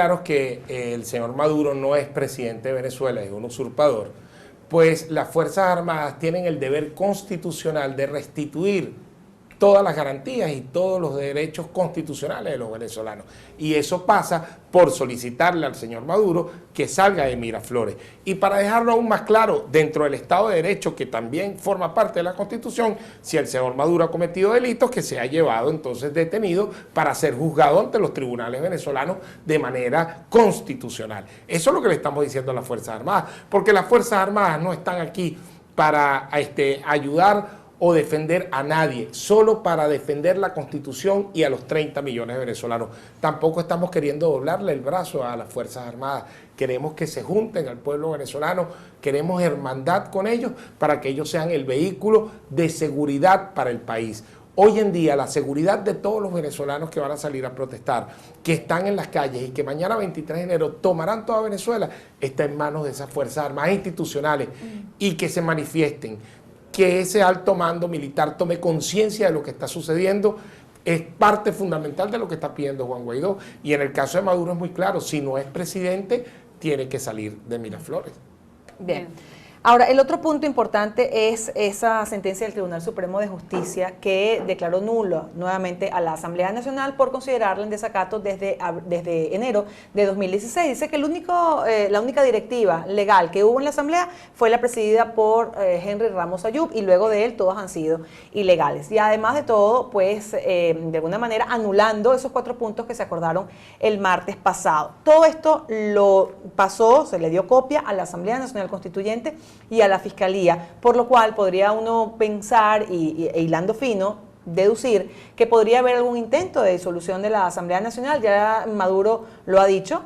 Claro que el señor Maduro no es presidente de Venezuela, es un usurpador, pues las Fuerzas Armadas tienen el deber constitucional de restituir todas las garantías y todos los derechos constitucionales de los venezolanos. Y eso pasa por solicitarle al señor Maduro que salga de Miraflores. Y para dejarlo aún más claro, dentro del Estado de Derecho, que también forma parte de la Constitución, si el señor Maduro ha cometido delitos, que se ha llevado entonces detenido para ser juzgado ante los tribunales venezolanos de manera constitucional. Eso es lo que le estamos diciendo a las Fuerzas Armadas, porque las Fuerzas Armadas no están aquí para ayudar o defender a nadie, solo para defender la Constitución y a los 30 millones de venezolanos. Tampoco estamos queriendo doblarle el brazo a las Fuerzas Armadas, queremos que se junten al pueblo venezolano, queremos hermandad con ellos para que ellos sean el vehículo de seguridad para el país. Hoy en día la seguridad de todos los venezolanos que van a salir a protestar, que están en las calles y que mañana 23 de enero tomarán toda Venezuela, está en manos de esas Fuerzas Armadas institucionales y que se manifiesten, que ese alto mando militar tome conciencia de lo que está sucediendo, es parte fundamental de lo que está pidiendo Juan Guaidó. Y en el caso de Maduro es muy claro, si no es presidente, tiene que salir de Miraflores. Bien. Ahora, el otro punto importante es esa sentencia del Tribunal Supremo de Justicia que declaró nulo nuevamente a la Asamblea Nacional por considerarla en desacato desde enero de 2016. Dice que la única directiva legal que hubo en la Asamblea fue la presidida por Henry Ramos Ayub, y luego de él todas han sido ilegales. Y además de todo, pues de alguna manera anulando esos 4 puntos que se acordaron el martes pasado. Todo esto lo pasó, se le dio copia a la Asamblea Nacional Constituyente y a la Fiscalía, por lo cual podría uno pensar, e hilando fino, deducir que podría haber algún intento de disolución de la Asamblea Nacional. Ya Maduro lo ha dicho,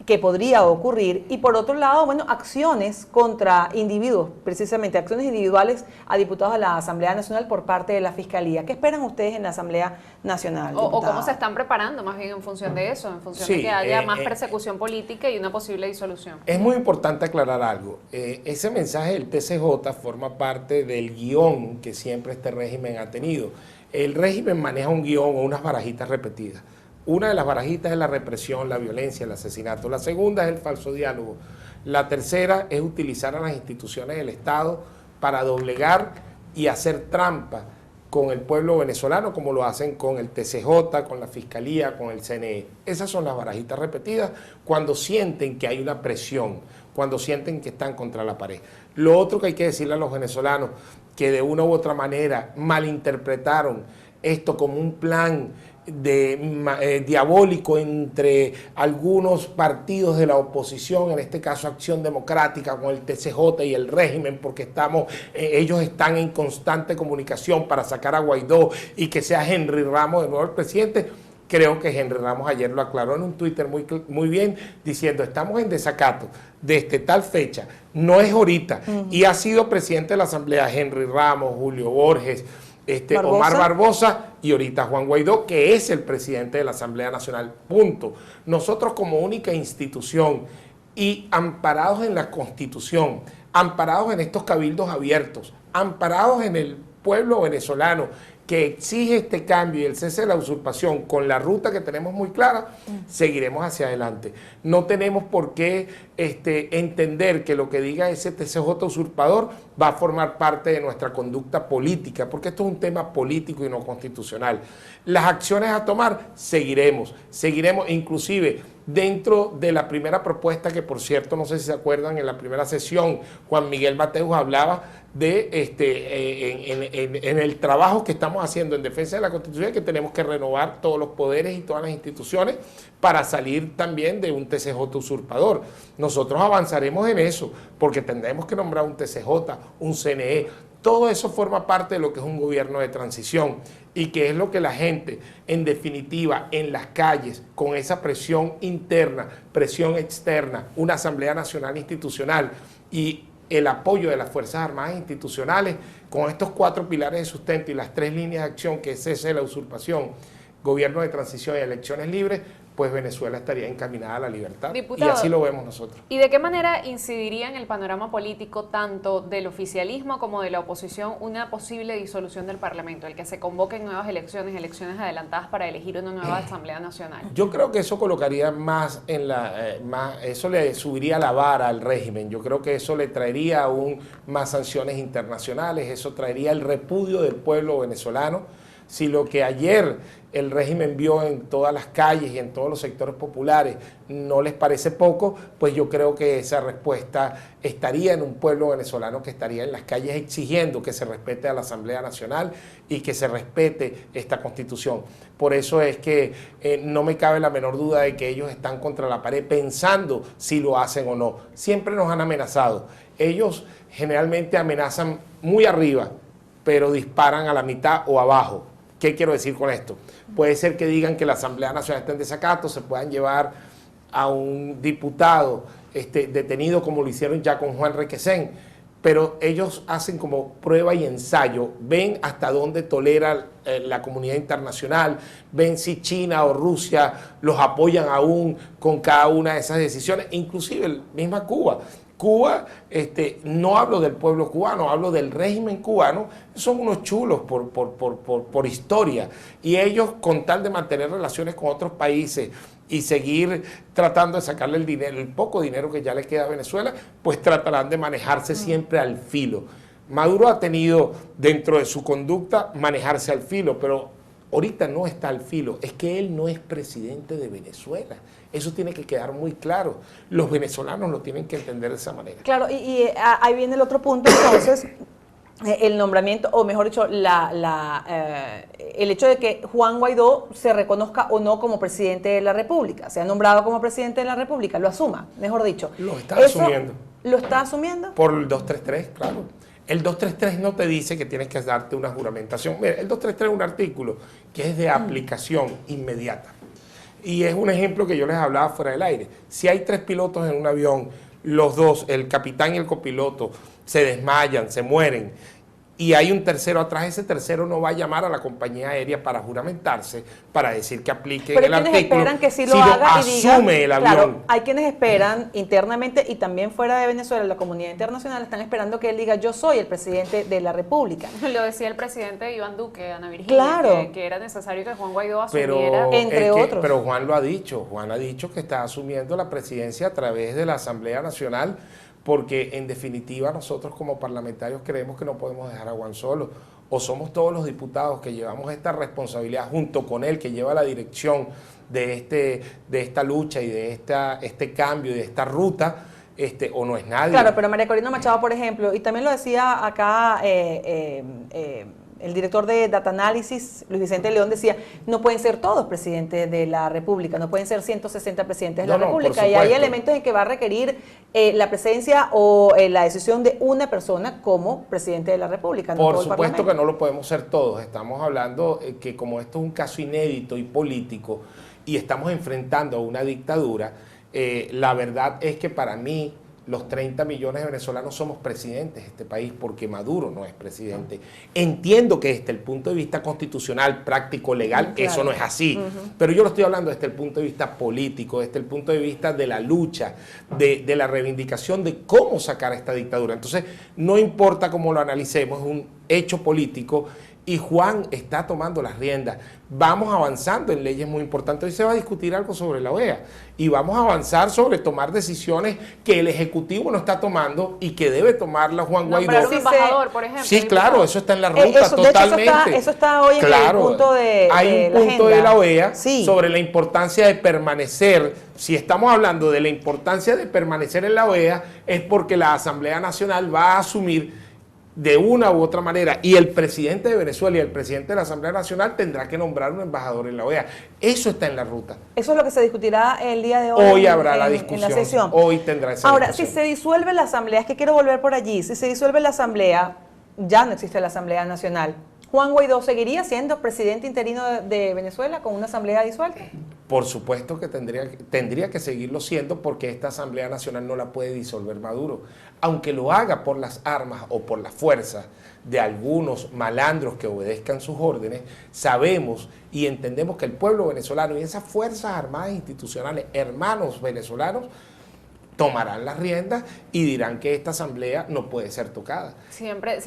que podría ocurrir. Y por otro lado, bueno, acciones contra individuos, precisamente acciones individuales a diputados de la Asamblea Nacional por parte de la Fiscalía. ¿Qué esperan ustedes en la Asamblea Nacional? O cómo se están preparando más bien en función de eso, en función de que haya más persecución política y una posible disolución. Es muy importante aclarar algo. Ese mensaje del TCJ forma parte del guión que siempre este régimen ha tenido. El régimen maneja un guión o unas barajitas repetidas. Una de las barajitas es la represión, la violencia, el asesinato. La segunda es el falso diálogo. La tercera es utilizar a las instituciones del Estado para doblegar y hacer trampa con el pueblo venezolano, como lo hacen con el TCJ, con la Fiscalía, con el CNE. Esas son las barajitas repetidas cuando sienten que hay una presión, cuando sienten que están contra la pared. Lo otro que hay que decirle a los venezolanos, que de una u otra manera malinterpretaron esto como un plan diabólico entre algunos partidos de la oposición, en este caso Acción Democrática con el TCJ y el régimen, porque ellos están en constante comunicación para sacar a Guaidó y que sea Henry Ramos de nuevo el presidente. Creo que Henry Ramos ayer lo aclaró en un Twitter muy bien, diciendo: estamos en desacato desde tal fecha, no es ahorita. Y ha sido presidente de la Asamblea Henry Ramos, Julio Borges, Omar Barbosa y ahorita Juan Guaidó, que es el presidente de la Asamblea Nacional, punto. Nosotros como única institución y amparados en la Constitución, amparados en estos cabildos abiertos, amparados en el pueblo venezolano que exige este cambio y el cese de la usurpación con la ruta que tenemos muy clara, seguiremos hacia adelante. No tenemos por qué entender que lo que diga ese TCJ usurpador va a formar parte de nuestra conducta política, porque esto es un tema político y no constitucional. Las acciones a tomar, seguiremos, inclusive dentro de la primera propuesta, que por cierto, no sé si se acuerdan, en la primera sesión, Juan Miguel Mateus hablaba de en el trabajo que estamos haciendo en defensa de la Constitución, que tenemos que renovar todos los poderes y todas las instituciones para salir también de un TCJ usurpador. Nosotros avanzaremos en eso, porque tendremos que nombrar un TCJ, un CNE. Todo eso forma parte de lo que es un gobierno de transición y que es lo que la gente, en definitiva, en las calles, con esa presión interna, presión externa, una Asamblea Nacional Institucional y el apoyo de las Fuerzas Armadas institucionales, con estos 4 pilares de sustento y las 3 líneas de acción, que es cese de la usurpación, gobierno de transición y elecciones libres, pues Venezuela estaría encaminada a la libertad. Diputado, y así lo vemos nosotros. ¿Y de qué manera incidiría en el panorama político tanto del oficialismo como de la oposición una posible disolución del Parlamento, el que se convoquen nuevas elecciones, elecciones adelantadas para elegir una nueva Asamblea Nacional? Yo creo que eso colocaría más eso le subiría la vara al régimen. Yo creo que eso le traería aún más sanciones internacionales, eso traería el repudio del pueblo venezolano. Si lo que ayer el régimen vio en todas las calles y en todos los sectores populares no les parece poco, pues yo creo que esa respuesta estaría en un pueblo venezolano que estaría en las calles exigiendo que se respete a la Asamblea Nacional y que se respete esta Constitución. Por eso es que no me cabe la menor duda de que ellos están contra la pared pensando si lo hacen o no. Siempre nos han amenazado. Ellos generalmente amenazan muy arriba, pero disparan a la mitad o abajo. ¿Qué quiero decir con esto? Puede ser que digan que la Asamblea Nacional está en desacato, se puedan llevar a un diputado detenido como lo hicieron ya con Juan Requesén, pero ellos hacen como prueba y ensayo, ven hasta dónde tolera la comunidad internacional, ven si China o Rusia los apoyan aún con cada una de esas decisiones, inclusive misma Cuba. Cuba, no hablo del pueblo cubano, hablo del régimen cubano, son unos chulos por historia, y ellos con tal de mantener relaciones con otros países y seguir tratando de sacarle el dinero, el poco dinero que ya le queda a Venezuela, pues tratarán de manejarse siempre al filo. Maduro ha tenido dentro de su conducta manejarse al filo, pero ahorita no está al filo, es que él no es presidente de Venezuela. Eso tiene que quedar muy claro. Los venezolanos lo tienen que entender de esa manera. Claro, y ahí viene el otro punto, entonces, el nombramiento, o mejor dicho, el hecho de que Juan Guaidó se reconozca o no como presidente de la República, se ha nombrado como presidente de la República, lo asuma, mejor dicho. Lo está asumiendo. ¿Lo está asumiendo? Por el 233, claro. El 233 no te dice que tienes que darte una juramentación. Mira, el 233 es un artículo que es de aplicación inmediata. Y es un ejemplo que yo les hablaba fuera del aire. Si hay 3 pilotos en un avión, los dos, el capitán y el copiloto, se desmayan, se mueren, y hay un tercero atrás, ese tercero no va a llamar a la compañía aérea para juramentarse, para decir que aplique el artículo. Pero hay quienes esperan que sí lo haga y diga, asume el avión. Claro, hay quienes esperan internamente y también fuera de Venezuela, la comunidad internacional, están esperando que él diga, yo soy el presidente de la República. Lo decía el presidente Iván Duque, Ana Virginia, claro, que era necesario que Juan Guaidó asumiera. Entre otros. Pero Juan lo ha dicho, Juan ha dicho que está asumiendo la presidencia a través de la Asamblea Nacional, porque en definitiva nosotros como parlamentarios creemos que no podemos dejar a Juan solo, o somos todos los diputados que llevamos esta responsabilidad junto con él, que lleva la dirección de esta lucha y de este cambio y de esta ruta, o no es nadie. Claro, pero María Corina Machado, por ejemplo, y también lo decía acá el director de Data Analysis, Luis Vicente León, decía, no pueden ser todos presidentes de la República, no pueden ser 160 presidentes de la República, y hay elementos en que va a requerir la presencia o la decisión de una persona como presidente de la República. No por supuesto que no lo podemos ser todos, estamos hablando que como esto es un caso inédito y político, y estamos enfrentando a una dictadura, la verdad es que para mí, los 30 millones de venezolanos somos presidentes de este país porque Maduro no es presidente. Entiendo que desde el punto de vista constitucional, práctico, legal, claro, eso no es así. Pero yo lo estoy hablando desde el punto de vista político, desde el punto de vista de la lucha, de la reivindicación de cómo sacar esta dictadura. Entonces, no importa cómo lo analicemos, es un hecho político y Juan está tomando las riendas. Vamos avanzando en leyes muy importantes. Hoy se va a discutir algo sobre la OEA y vamos a avanzar sobre tomar decisiones que el Ejecutivo no está tomando y que debe tomarla Juan Guaidó. Nombrar un embajador, por ejemplo. Sí, claro, eso está en la ruta totalmente. Eso está hoy en el punto de hay un punto agenda de la OEA sí, sobre la importancia de permanecer. Si estamos hablando de la importancia de permanecer en la OEA, es porque la Asamblea Nacional va a asumir de una u otra manera, y el presidente de Venezuela y el presidente de la Asamblea Nacional tendrá que nombrar un embajador en la OEA. Eso está en la ruta. Eso es lo que se discutirá el día de hoy. Hoy habrá la discusión. En la sesión. Hoy tendrá esa Ahora, discusión. si se disuelve la Asamblea, es que quiero volver por allí, si se disuelve la Asamblea, ya no existe la Asamblea Nacional, ¿Juan Guaidó seguiría siendo presidente interino de Venezuela con una Asamblea disuelta? Por supuesto que tendría que seguirlo siendo, porque esta Asamblea Nacional no la puede disolver Maduro. Aunque lo haga por las armas o por la fuerza de algunos malandros que obedezcan sus órdenes, sabemos y entendemos que el pueblo venezolano y esas fuerzas armadas institucionales, hermanos venezolanos, tomarán las riendas y dirán que esta asamblea no puede ser tocada. Siempre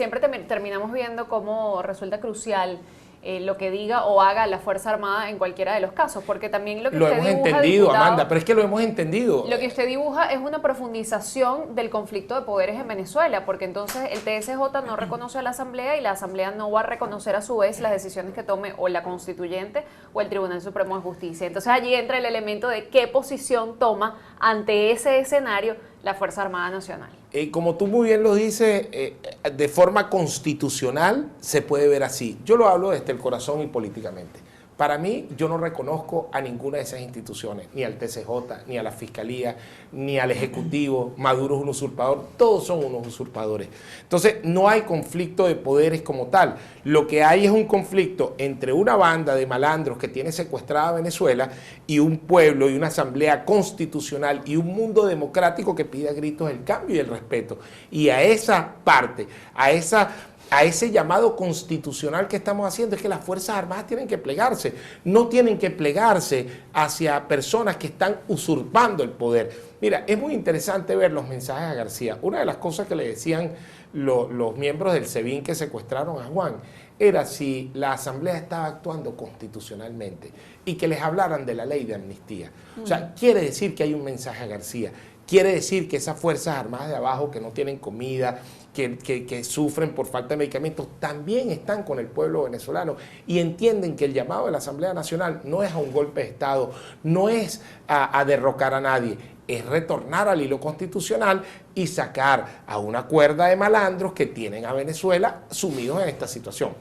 terminamos viendo cómo resulta crucial lo que diga o haga la Fuerza Armada en cualquiera de los casos, porque también lo que usted hemos dibuja, entendido, diputado, Amanda, pero es que lo hemos entendido. lo que usted dibuja es una profundización del conflicto de poderes en Venezuela, porque entonces el TSJ no reconoce a la Asamblea y la Asamblea no va a reconocer a su vez las decisiones que tome o la Constituyente o el Tribunal Supremo de Justicia. Entonces allí entra el elemento de qué posición toma ante ese escenario la Fuerza Armada Nacional. Como tú muy bien lo dices, de forma constitucional se puede ver así. Yo lo hablo desde el corazón y políticamente. Para mí, yo no reconozco a ninguna de esas instituciones, ni al TCJ, ni a la Fiscalía, ni al Ejecutivo. Maduro es un usurpador, todos son unos usurpadores. Entonces, no hay conflicto de poderes como tal. Lo que hay es un conflicto entre una banda de malandros que tiene secuestrada a Venezuela y un pueblo y una asamblea constitucional y un mundo democrático que pide a gritos el cambio y el respeto. Y a esa parte, a ese llamado constitucional que estamos haciendo, es que las Fuerzas Armadas tienen que plegarse, no tienen que plegarse hacia personas que están usurpando el poder. Mira, es muy interesante ver los mensajes a García. Una de las cosas que le decían los miembros del SEBIN que secuestraron a Juan era si la Asamblea estaba actuando constitucionalmente y que les hablaran de la ley de amnistía. O sea, quiere decir que hay un mensaje a García. Quiere decir que esas Fuerzas Armadas de abajo que no tienen comida, que sufren por falta de medicamentos, también están con el pueblo venezolano y entienden que el llamado de la Asamblea Nacional no es a un golpe de Estado, no es a derrocar a nadie, es retornar al hilo constitucional y sacar a una cuerda de malandros que tienen a Venezuela sumidos en esta situación.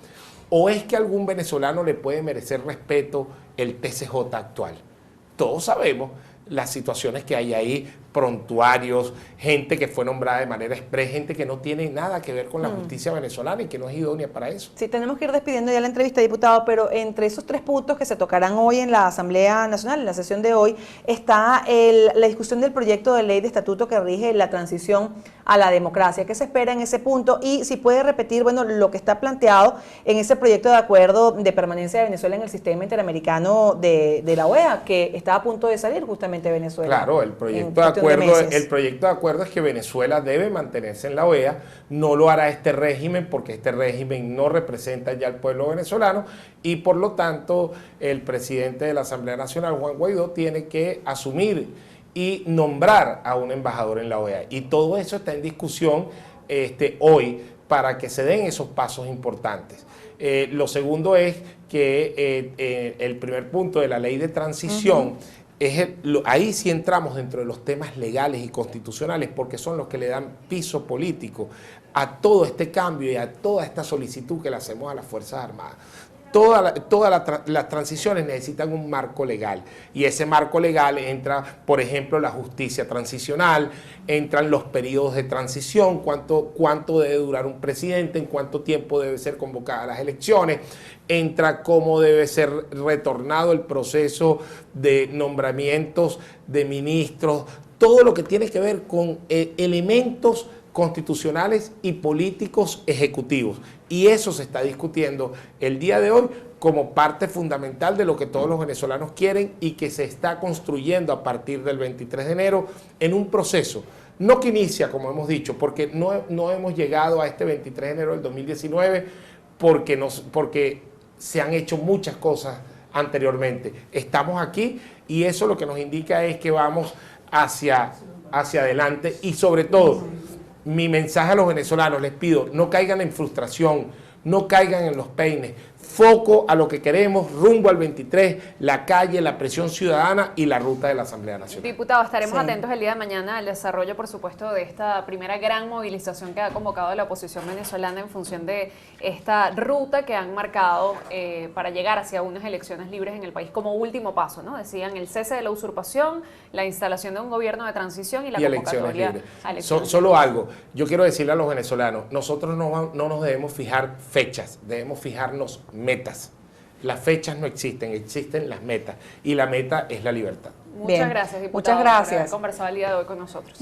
¿O es que a algún venezolano le puede merecer respeto el TCJ actual? Todos sabemos las situaciones que hay ahí, prontuarios, gente que fue nombrada de manera exprés, gente que no tiene nada que ver con la justicia venezolana y que no es idónea para eso. Sí, tenemos que ir despidiendo ya la entrevista, diputado, pero entre esos 3 puntos que se tocarán hoy en la Asamblea Nacional, en la sesión de hoy, está la discusión del proyecto de ley de estatuto que rige la transición a la democracia. ¿Qué se espera en ese punto? Y si puede repetir, bueno, lo que está planteado en ese proyecto de acuerdo de permanencia de Venezuela en el sistema interamericano de la OEA, que está a punto de salir justamente de Venezuela. Claro, el proyecto de acuerdo es que Venezuela debe mantenerse en la OEA, no lo hará este régimen porque este régimen no representa ya al pueblo venezolano y por lo tanto el presidente de la Asamblea Nacional, Juan Guaidó, tiene que asumir y nombrar a un embajador en la OEA. Y todo eso está en discusión hoy para que se den esos pasos importantes. Lo segundo es que el primer punto de la ley de transición, ahí sí entramos dentro de los temas legales y constitucionales porque son los que le dan piso político a todo este cambio y a toda esta solicitud que le hacemos a las Fuerzas Armadas. Todas las transiciones necesitan un marco legal y ese marco legal entra, por ejemplo, la justicia transicional, entran los periodos de transición, cuánto debe durar un presidente, en cuánto tiempo debe ser convocadas las elecciones, entra cómo debe ser retornado el proceso de nombramientos de ministros, todo lo que tiene que ver con elementos constitucionales y políticos ejecutivos. Y eso se está discutiendo el día de hoy como parte fundamental de lo que todos los venezolanos quieren y que se está construyendo a partir del 23 de enero en un proceso, no que inicia, como hemos dicho, porque no hemos llegado a este 23 de enero del 2019 porque se han hecho muchas cosas anteriormente. Estamos aquí y eso lo que nos indica es que vamos hacia adelante y sobre todo, mi mensaje a los venezolanos, les pido, no caigan en frustración, no caigan en los peines, foco a lo que queremos, rumbo al 23, la calle, la presión ciudadana y la ruta de la Asamblea Nacional. Diputado, estaremos atentos el día de mañana al desarrollo, por supuesto, de esta primera gran movilización que ha convocado la oposición venezolana en función de esta ruta que han marcado para llegar hacia unas elecciones libres en el país como último paso, ¿no? Decían el cese de la usurpación, la instalación de un gobierno de transición y la convocatoria a elecciones. Solo algo, yo quiero decirle a los venezolanos, nosotros no nos debemos fijar fechas, debemos fijarnos metas. Las fechas no existen, existen las metas. Y la meta es la libertad. Muchas Bien. gracias, diputado, Muchas por gracias. haber conversado el día de hoy con nosotros.